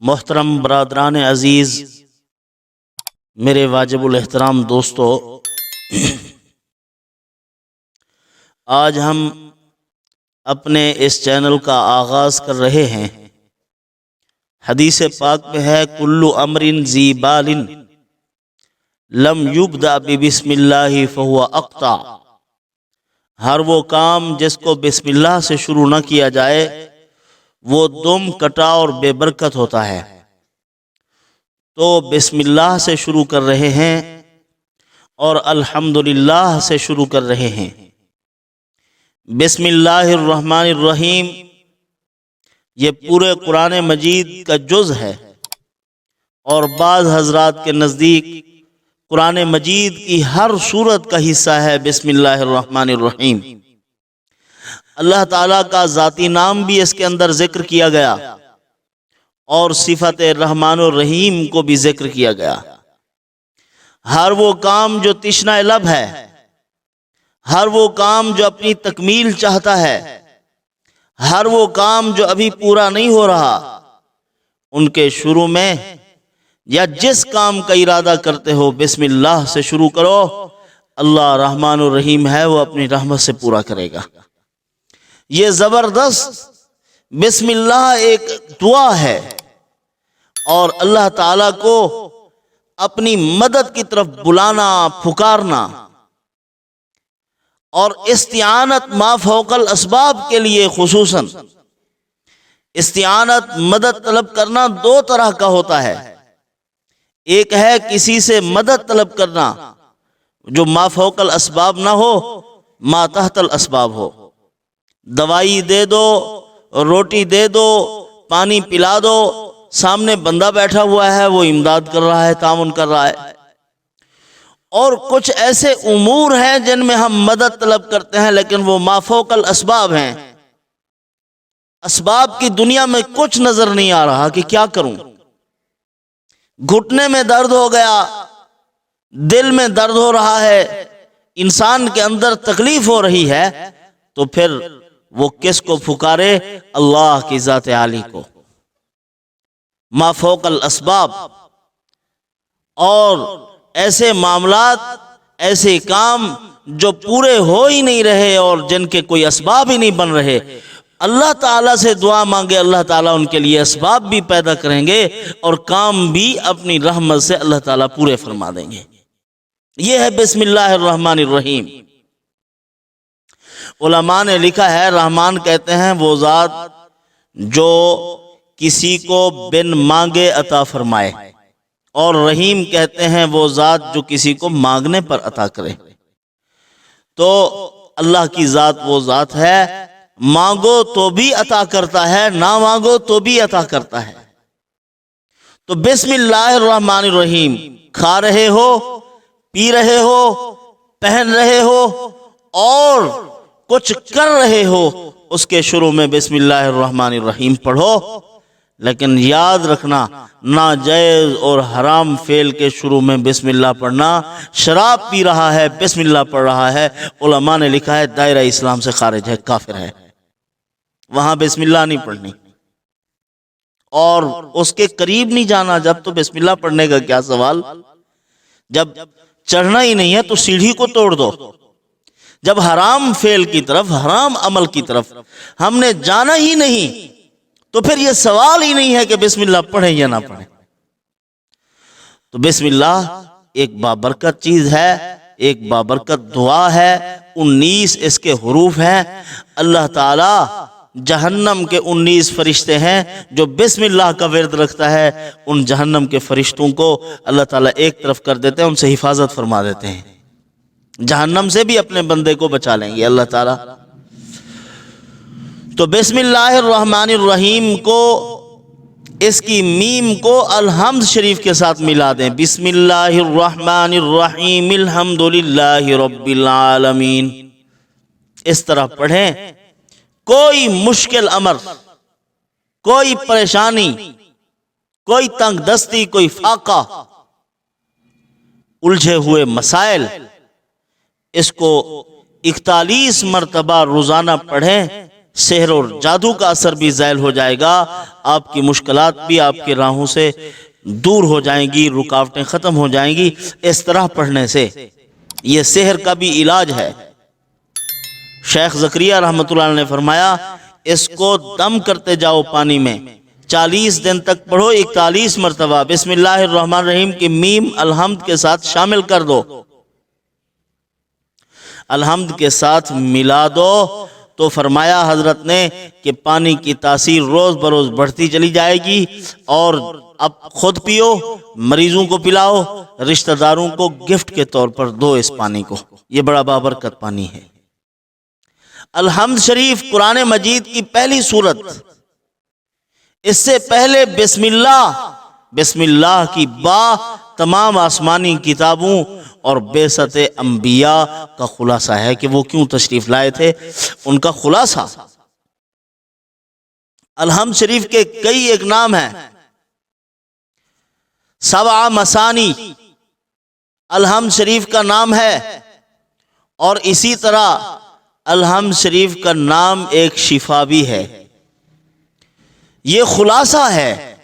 محترم برادران عزیز، میرے واجب الاحترام دوستو، آج ہم اپنے اس چینل کا آغاز کر رہے ہیں۔ حدیث پاک میں ہے کل امر ذی بال لم یبدأ ببسم اللہ فہو اقطع۔ ہر وہ کام جس کو بسم اللہ سے شروع نہ کیا جائے وہ دم کٹا اور بے برکت ہوتا ہے۔ تو بسم اللہ سے شروع کر رہے ہیں اور الحمدللہ سے شروع کر رہے ہیں۔ بسم اللہ الرحمن الرحیم یہ پورے قرآن مجید کا جز ہے، اور بعض حضرات کے نزدیک قرآن مجید کی ہر سورت کا حصہ ہے بسم اللہ الرحمن الرحیم۔ اللہ تعالیٰ کا ذاتی نام بھی اس کے اندر ذکر کیا گیا اور صفت رحمان الرحیم کو بھی ذکر کیا گیا۔ ہر وہ کام جو تشنہ لب ہے، ہر وہ کام جو اپنی تکمیل چاہتا ہے، ہر وہ کام جو ابھی پورا نہیں ہو رہا، ان کے شروع میں یا جس کام کا ارادہ کرتے ہو بسم اللہ سے شروع کرو، اللہ رحمان الرحیم ہے، وہ اپنی رحمت سے پورا کرے گا۔ یہ زبردست بسم اللہ ایک دعا ہے، اور اللہ تعالیٰ کو اپنی مدد کی طرف بلانا، پکارنا، اور استعانت ما فوق الاسباب کے لیے خصوصاً استعانت مدد طلب کرنا دو طرح کا ہوتا ہے۔ ایک ہے کسی سے مدد طلب کرنا جو ما فوق الاسباب نہ ہو، ما تحت الاسباب ہو۔ دوائی دے دو، روٹی دے دو، پانی پلا دو، سامنے بندہ بیٹھا ہوا ہے، وہ امداد کر رہا ہے، تعاون کر رہا ہے۔ اور کچھ ایسے امور ہیں جن میں ہم مدد طلب کرتے ہیں لیکن وہ ما فوق الاسباب ہیں۔ اسباب کی دنیا میں کچھ نظر نہیں آ رہا کہ کیا کروں، گھٹنے میں درد ہو گیا، دل میں درد ہو رہا ہے، انسان کے اندر تکلیف ہو رہی ہے، تو پھر وہ کس کو پکارے؟ اللہ کی ذات عالی کو، ما فوق الاسباب۔ اور ایسے معاملات، ایسے کام جو پورے ہو ہی نہیں رہے اور جن کے کوئی اسباب ہی نہیں بن رہے، اللہ تعالیٰ سے دعا مانگے، اللہ تعالیٰ ان کے لیے اسباب بھی پیدا کریں گے اور کام بھی اپنی رحمت سے اللہ تعالیٰ پورے فرما دیں گے۔ یہ ہے بسم اللہ الرحمن الرحیم۔ علماء نے لکھا ہے، رحمان کہتے ہیں وہ ذات جو کسی کو بن مانگے عطا فرمائے، اور رحیم کہتے ہیں وہ ذات جو کسی کو مانگنے پر عطا کرے۔ تو اللہ کی ذات وہ ذات ہے، مانگو تو بھی عطا کرتا ہے، نہ مانگو تو بھی عطا کرتا ہے۔ تو بسم اللہ الرحمن الرحیم، کھا رہے ہو، پی رہے ہو، پہن رہے ہو، اور کچھ کر رہے ہو، اس کے شروع میں بسم اللہ الرحمن الرحیم پڑھو۔ لیکن یاد رکھنا، ناجائز اور حرام فعل کے شروع میں بسم اللہ پڑھنا، شراب پی رہا ہے بسم اللہ پڑھ رہا ہے، علماء نے لکھا ہے دائرہ اسلام سے خارج ہے، کافر ہے، وہاں بسم اللہ نہیں پڑھنی، اور اس کے قریب نہیں جانا۔ جب تو بسم اللہ پڑھنے کا کیا سوال، جب چڑھنا ہی نہیں ہے تو سیڑھی کو توڑ دو۔ جب حرام فعل کی طرف، حرام عمل کی طرف ہم نے جانا ہی نہیں، تو پھر یہ سوال ہی نہیں ہے کہ بسم اللہ پڑھیں یا نہ پڑھیں۔ تو بسم اللہ ایک بابرکت چیز ہے، ایک بابرکت دعا ہے۔ 19 اس کے حروف ہیں۔ اللہ تعالی جہنم کے 19 فرشتے ہیں جو بسم اللہ کا ورد رکھتا ہے، ان جہنم کے فرشتوں کو اللہ تعالیٰ ایک طرف کر دیتے ہیں، ان سے حفاظت فرما دیتے ہیں، جہنم سے بھی اپنے بندے کو بچا لیں گے اللہ تعالیٰ۔ تو بسم اللہ الرحمن الرحیم کو، اس کی میم کو الحمد شریف کے ساتھ ملا دیں، بسم اللہ الرحمن الرحیم الحمدللہ رب العالمین، اس طرح پڑھیں۔ کوئی مشکل امر، کوئی پریشانی، کوئی تنگ دستی، کوئی فاقہ، الجھے ہوئے مسائل، اس کو 41 مرتبہ روزانہ پڑھیں، سحر اور جادو کا اثر بھی زائل ہو جائے گا، آپ کی مشکلات بھی آپ کی راہوں سے دور ہو جائیں گی، رکاوٹیں ختم ہو جائیں گی۔ اس طرح پڑھنے سے یہ سحر کا بھی علاج ہے۔ شیخ زکریا رحمۃ اللہ علیہ نے فرمایا اس کو دم کرتے جاؤ پانی میں، 40 دن تک پڑھو، 41 مرتبہ بسم اللہ الرحمن الرحیم کی میم الحمد کے ساتھ شامل کر دو، الحمد کے ساتھ ملا دو، تو فرمایا حضرت نے کہ پانی کی تاثیر روز بروز بڑھتی چلی جائے گی، اور اب خود پیو، مریضوں کو پلاؤ، رشتہ داروں کو گفٹ کے طور پر دو اس پانی کو، یہ بڑا بابرکت پانی ہے۔ الحمد شریف قرآن مجید کی پہلی سورت، اس سے پہلے بسم اللہ کی با تمام آسمانی کتابوں اور بعثت انبیاء کا خلاصہ ہے کہ وہ کیوں تشریف لائے تھے، ان کا خلاصہ۔ الحمد شریف کے کئی ایک نام ہیں، 7 مثانی الحمد شریف کا نام ہے، اور اسی طرح الحمد شریف کا نام ایک شفا بھی ہے۔ یہ خلاصہ ہے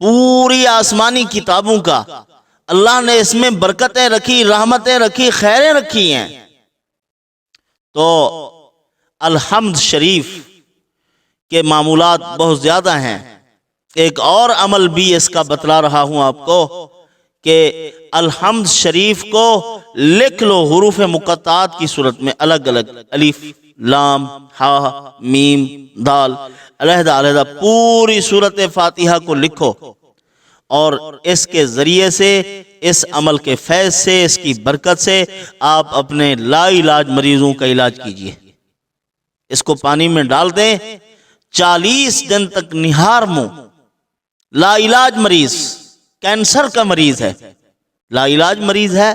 پوری آسمانی کتابوں کا، اللہ نے اس میں برکتیں رکھی، رحمتیں رکھی، خیریں رکھی ہیں۔ تو الحمد شریف کے معمولات بہت زیادہ ہیں۔ ایک اور عمل بھی اس کا بتلا رہا ہوں آپ کو کہ الحمد شریف کو لکھ لو حروف مقطعات کی صورت میں، الگ الگ، الف لام ہا میم دال، علیحدہ علیحدہ پوری سورت فاتحہ کو لکھو، اور اس کے ذریعے سے، اس عمل کے فیض سے، اس کی برکت سے آپ اپنے لا علاج مریضوں کا علاج کیجئے۔ اس کو پانی میں ڈال دیں، 40 دن تک نہار منہ، لا علاج مریض، کینسر کا مریض ہے، لا علاج مریض ہے،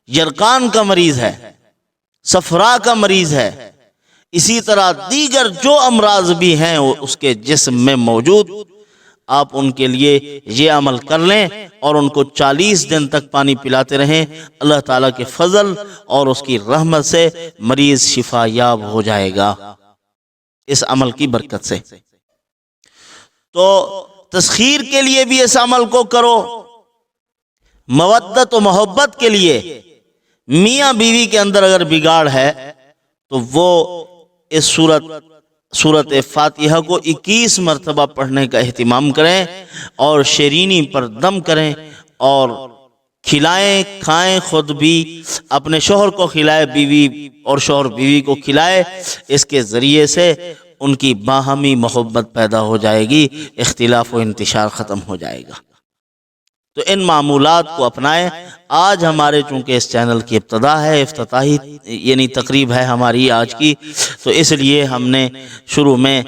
یرقان کا مریض ہے، صفرا کا مریض ہے، اسی طرح دیگر جو امراض بھی ہیں اس کے جسم میں موجود، آپ ان کے لیے یہ عمل کر لیں اور ان کو 40 دن تک پانی پلاتے رہیں، اللہ تعالیٰ کے فضل اور اس کی رحمت سے مریض شفا یاب ہو جائے گا اس عمل کی برکت سے۔ تو تسخیر کے لیے بھی اس عمل کو کرو، مودت و محبت کے لیے، میاں بیوی کے اندر اگر بگاڑ ہے تو وہ اس سورت فاتحہ کو 21 مرتبہ پڑھنے کا اہتمام کریں، اور شیرینی پر دم کریں، اور کھلائیں، کھائیں، خود بھی اپنے شوہر کو کھلائے، بیوی اور شوہر بیوی کو کھلائے۔ اس کے ذریعے سے ان کی باہمی محبت پیدا ہو جائے گی، اختلاف و انتشار ختم ہو جائے گا۔ تو ان معمولات کو اپنائیں۔ آج ہمارے چونکہ اس چینل کی ابتدا ہے، افتتاحی یعنی تقریب ہے ہماری آج کی، تو اس لیے ہم نے شروع میں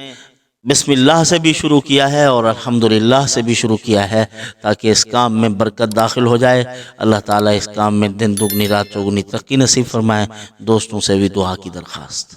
بسم اللہ سے بھی شروع کیا ہے اور الحمدللہ سے بھی شروع کیا ہے، تاکہ اس کام میں برکت داخل ہو جائے۔ اللہ تعالیٰ اس کام میں دن دگنی رات چوگنی ترقی نصیب فرمائے۔ دوستوں سے بھی دعا کی درخواست۔